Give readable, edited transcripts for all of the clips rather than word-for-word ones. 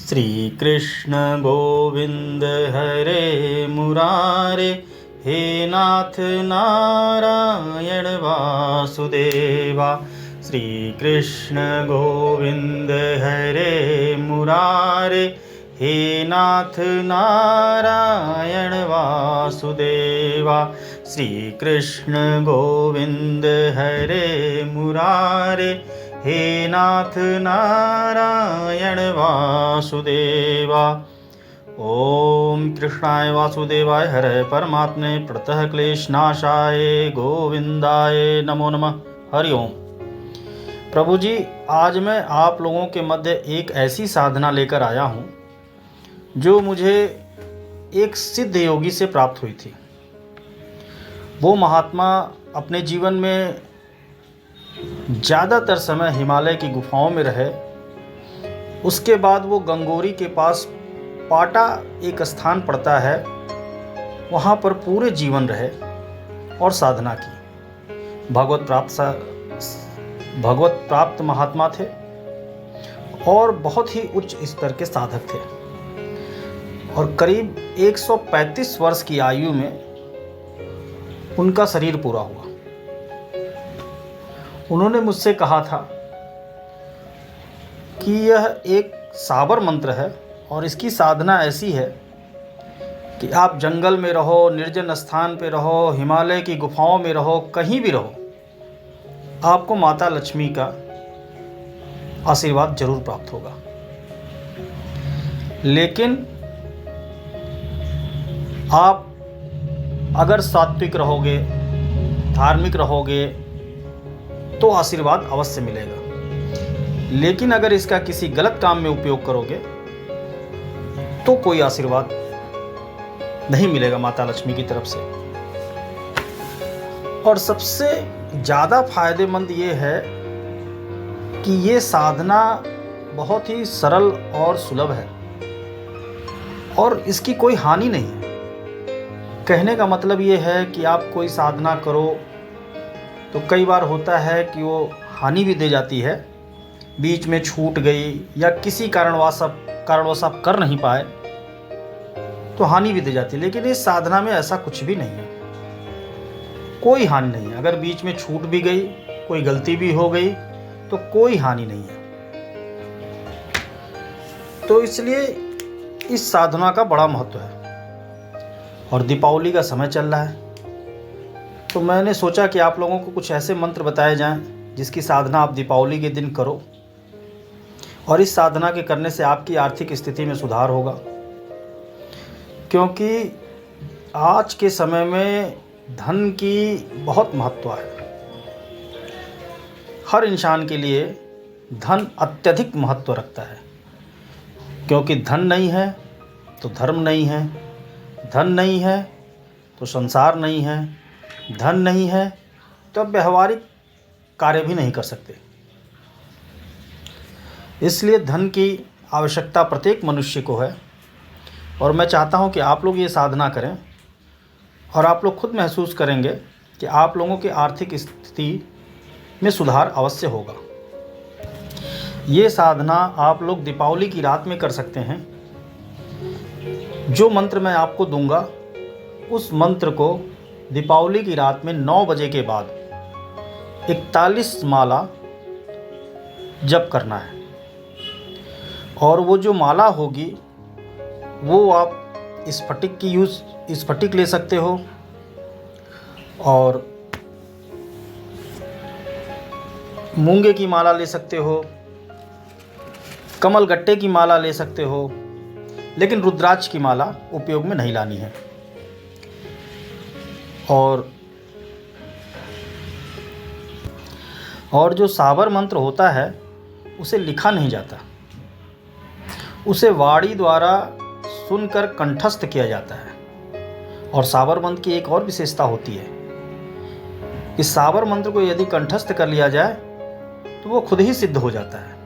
श्री कृष्ण गोविंद हरे मुरारे, हे नाथ नारायण वासुदेवा। श्री कृष्ण गोविंद हरे मुरारे, हे नाथ नारायण वासुदेवा। श्री कृष्ण गोविंद हरे मुरारे, हे नाथ नारायण वासुदेवा। ओम कृष्णाय वासुदेवाय हरे परमात्मे प्रणतः क्लेशनाशाय गोविंदाय नमो नमः। हरि ओम। प्रभु जी, आज मैं आप लोगों के मध्य एक ऐसी साधना लेकर आया हूँ जो मुझे एक सिद्ध योगी से प्राप्त हुई थी। वो महात्मा अपने जीवन में ज़्यादातर समय हिमालय की गुफाओं में रहे। उसके बाद वो गंगोरी के पास पाटा एक स्थान पड़ता है, वहाँ पर पूरे जीवन रहे और साधना की। भगवत प्राप्त महात्मा थे और बहुत ही उच्च स्तर के साधक थे। और करीब 135 वर्ष की आयु में उनका शरीर पूरा हुआ। उन्होंने मुझसे कहा था कि यह एक साबर मंत्र है और इसकी साधना ऐसी है कि आप जंगल में रहो, निर्जन स्थान पे रहो, हिमालय की गुफाओं में रहो, कहीं भी रहो, आपको माता लक्ष्मी का आशीर्वाद जरूर प्राप्त होगा। लेकिन आप अगर सात्विक रहोगे, धार्मिक रहोगे तो आशीर्वाद अवश्य मिलेगा। लेकिन अगर इसका किसी गलत काम में उपयोग करोगे तो कोई आशीर्वाद नहीं मिलेगा माता लक्ष्मी की तरफ से। और सबसे ज़्यादा फायदेमंद ये है कि ये साधना बहुत ही सरल और सुलभ है और इसकी कोई हानि नहीं है। कहने का मतलब ये है कि आप कोई साधना करो तो कई बार होता है कि वो हानि भी दे जाती है, बीच में छूट गई या किसी कारणवश आप कर नहीं पाए तो हानि भी दे जाती है। लेकिन इस साधना में ऐसा कुछ भी नहीं है, कोई हानि नहीं है। अगर बीच में छूट भी गई, कोई गलती भी हो गई तो कोई हानि नहीं है। तो इसलिए इस साधना का बड़ा महत्व है। और दीपावली का समय चल रहा है तो मैंने सोचा कि आप लोगों को कुछ ऐसे मंत्र बताए जाएं जिसकी साधना आप दीपावली के दिन करो और इस साधना के करने से आपकी आर्थिक स्थिति में सुधार होगा। क्योंकि आज के समय में धन की बहुत महत्व है। हर इंसान के लिए धन अत्यधिक महत्व रखता है, क्योंकि धन नहीं है तो धर्म नहीं है, धन नहीं है तो संसार नहीं है, धन नहीं है तो व्यवहारिक कार्य भी नहीं कर सकते। इसलिए धन की आवश्यकता प्रत्येक मनुष्य को है। और मैं चाहता हूं कि आप लोग ये साधना करें और आप लोग खुद महसूस करेंगे कि आप लोगों की आर्थिक स्थिति में सुधार अवश्य होगा। ये साधना आप लोग दीपावली की रात में कर सकते हैं। जो मंत्र मैं आपको दूंगा उस मंत्र को दीपावली की रात में 9 बजे के बाद 41 माला जप करना है। और वो जो माला होगी वो आप स्फटिक ले सकते हो और मूंगे की माला ले सकते हो, कमल गट्टे की माला ले सकते हो, लेकिन रुद्राक्ष की माला उपयोग में नहीं लानी है। और जो साबर मंत्र होता है उसे लिखा नहीं जाता, उसे वाणी द्वारा सुनकर कंठस्थ किया जाता है। और साबर मंत्र की एक और विशेषता होती है कि साबर मंत्र को यदि कंठस्थ कर लिया जाए तो वो खुद ही सिद्ध हो जाता है।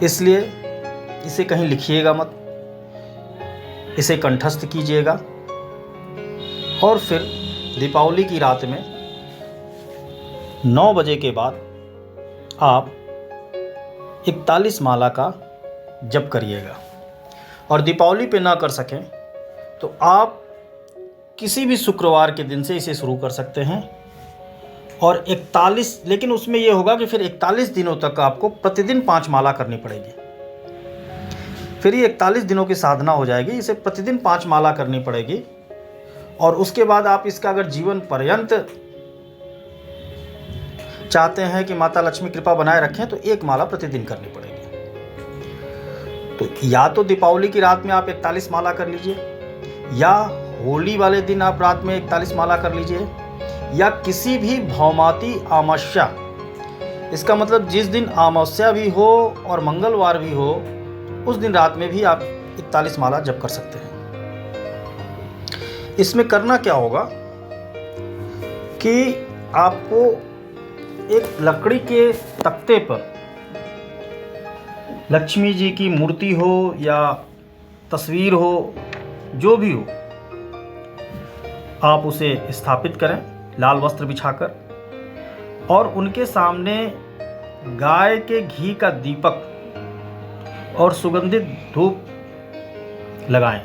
इसलिए इसे कहीं लिखिएगा मत, इसे कंठस्थ कीजिएगा और फिर दीपावली की रात में 9 बजे के बाद आप 41 माला का जप करिएगा। और दीपावली पे ना कर सकें तो आप किसी भी शुक्रवार के दिन से इसे शुरू कर सकते हैं। और 41, लेकिन उसमें ये होगा कि फिर 41 दिनों तक आपको प्रतिदिन 5 माला करनी पड़ेगी। फिर ये 41 दिनों की साधना हो जाएगी, इसे प्रतिदिन 5 माला करनी पड़ेगी। और उसके बाद आप इसका अगर जीवन पर्यंत चाहते हैं कि माता लक्ष्मी कृपा बनाए रखें तो 1 माला प्रतिदिन करनी पड़ेगी। तो या तो दीपावली की रात में आप 41 माला कर लीजिए, या होली वाले दिन आप रात में 41 माला कर लीजिए, या किसी भी भौमाती अमावस्या, इसका मतलब जिस दिन अमावस्या भी हो और मंगलवार भी हो उस दिन रात में भी आप 41 माला जप कर सकते हैं। इसमें करना क्या होगा कि आपको एक लकड़ी के तख्ते पर लक्ष्मी जी की मूर्ति हो या तस्वीर हो, जो भी हो, आप उसे स्थापित करें लाल वस्त्र बिछाकर, और उनके सामने गाय के घी का दीपक और सुगंधित धूप लगाएं।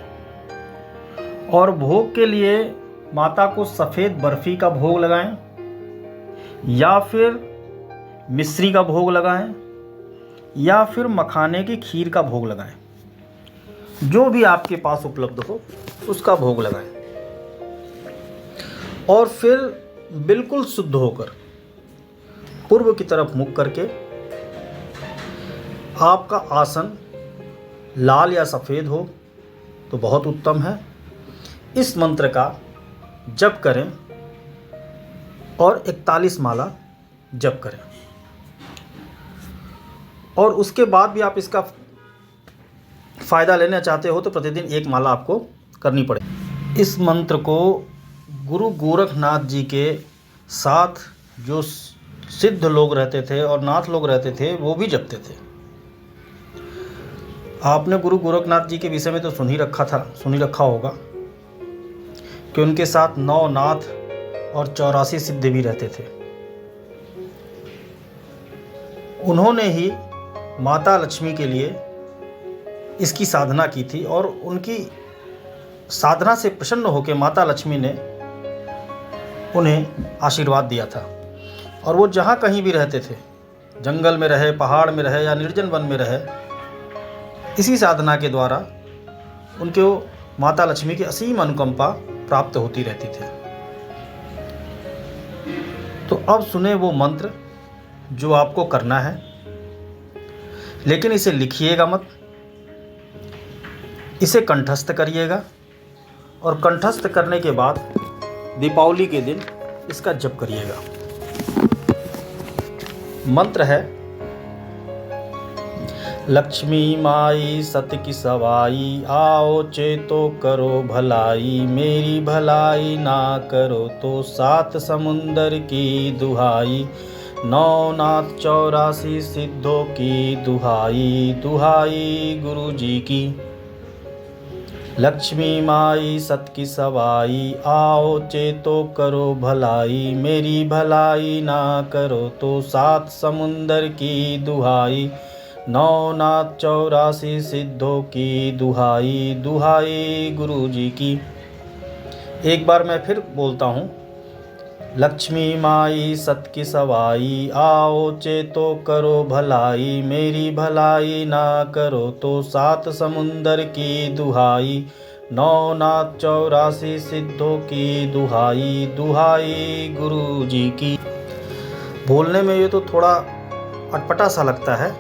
और भोग के लिए माता को सफ़ेद बर्फ़ी का भोग लगाएं, या फिर मिश्री का भोग लगाएं, या फिर मखाने की खीर का भोग लगाएं। जो भी आपके पास उपलब्ध हो उसका भोग लगाएं। और फिर बिल्कुल शुद्ध होकर पूर्व की तरफ मुख करके आपका आसन लाल या सफ़ेद हो तो बहुत उत्तम है। इस मंत्र का जप करें और 41 माला जप करें। और उसके बाद भी आप इसका फ़ायदा लेना चाहते हो तो प्रतिदिन 1 माला आपको करनी पड़ेगी। इस मंत्र को गुरु गोरखनाथ जी के साथ जो सिद्ध लोग रहते थे और नाथ लोग रहते थे वो भी जपते थे। आपने गुरु गोरखनाथ जी के विषय में तो सुन ही रखा होगा कि उनके साथ 9 नाथ और 84 सिद्ध भी रहते थे। उन्होंने ही माता लक्ष्मी के लिए इसकी साधना की थी और उनकी साधना से प्रसन्न होकर माता लक्ष्मी ने उन्हें आशीर्वाद दिया था। और वो जहाँ कहीं भी रहते थे, जंगल में रहे, पहाड़ में रहे या निर्जन वन में रहे, इसी साधना के द्वारा उनको माता लक्ष्मी की असीम अनुकंपा प्राप्त होती रहती थी। तो अब सुने वो मंत्र जो आपको करना है, लेकिन इसे लिखिएगा मत, इसे कंठस्थ करिएगा। और कंठस्थ करने के बाद दीपावली के दिन इसका जप करिएगा। मंत्र है, लक्ष्मी माई सत की सवाई, आओ चेतो करो भलाई, मेरी भलाई ना करो तो 7 समुंदर की दुहाई, 9 नाथ 84 सिद्धों की दुहाई, दुहाई गुरु जी की। लक्ष्मी माई सत की सवाई, आओ चेतो करो भलाई, मेरी भलाई ना करो तो 7 समुंदर की दुहाई, 9 नाथ 84 सिद्धों की दुहाई, दुहाई गुरु जी की। एक बार मैं फिर बोलता हूँ, लक्ष्मी माई सत की सवाई, आओ चेतो करो भलाई, मेरी भलाई ना करो तो 7 समुंदर की दुहाई, 9 नाथ 84 सिद्धों की दुहाई, दुहाई गुरु जी की। बोलने में ये तो थोड़ा अटपटा सा लगता है,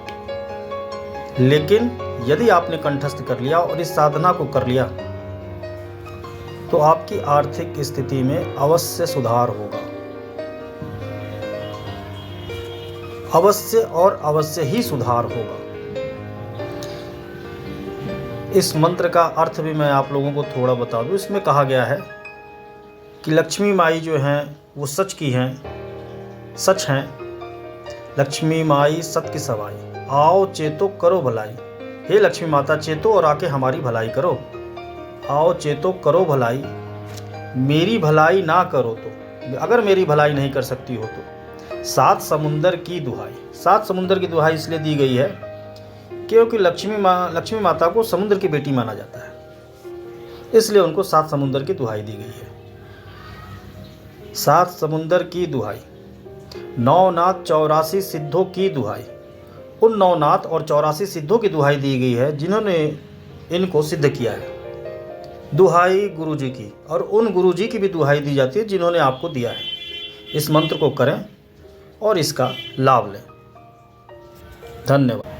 लेकिन यदि आपने कंठस्थ कर लिया और इस साधना को कर लिया तो आपकी आर्थिक स्थिति में अवश्य सुधार होगा। अवश्य और अवश्य ही सुधार होगा। इस मंत्र का अर्थ भी मैं आप लोगों को थोड़ा बता दूं। इसमें कहा गया है कि लक्ष्मी माई जो हैं वो सच की हैं, सच हैं। लक्ष्मी माई सत की सवाई, आओ चेतो करो भलाई। हे लक्ष्मी माता, चेतो और आके हमारी भलाई करो। आओ चेतो करो भलाई, मेरी भलाई ना करो तो, अगर मेरी भलाई नहीं कर सकती हो तो 7 समुंदर की दुहाई। 7 समुंदर की दुहाई इसलिए दी गई है क्योंकि लक्ष्मी माता को समुद्र की बेटी माना जाता है, इसलिए उनको 7 समुंदर की दुहाई दी गई है। 7 समुंदर की दुहाई, 9 नाथ 84 सिद्धों की दुहाई। उन 9 नाथ और 84 सिद्धों की दुहाई दी गई है जिन्होंने इनको सिद्ध किया है। दुहाई गुरु जी की, और उन गुरु जी की भी दुहाई दी जाती है जिन्होंने आपको दिया है। इस मंत्र को करें और इसका लाभ लें। धन्यवाद।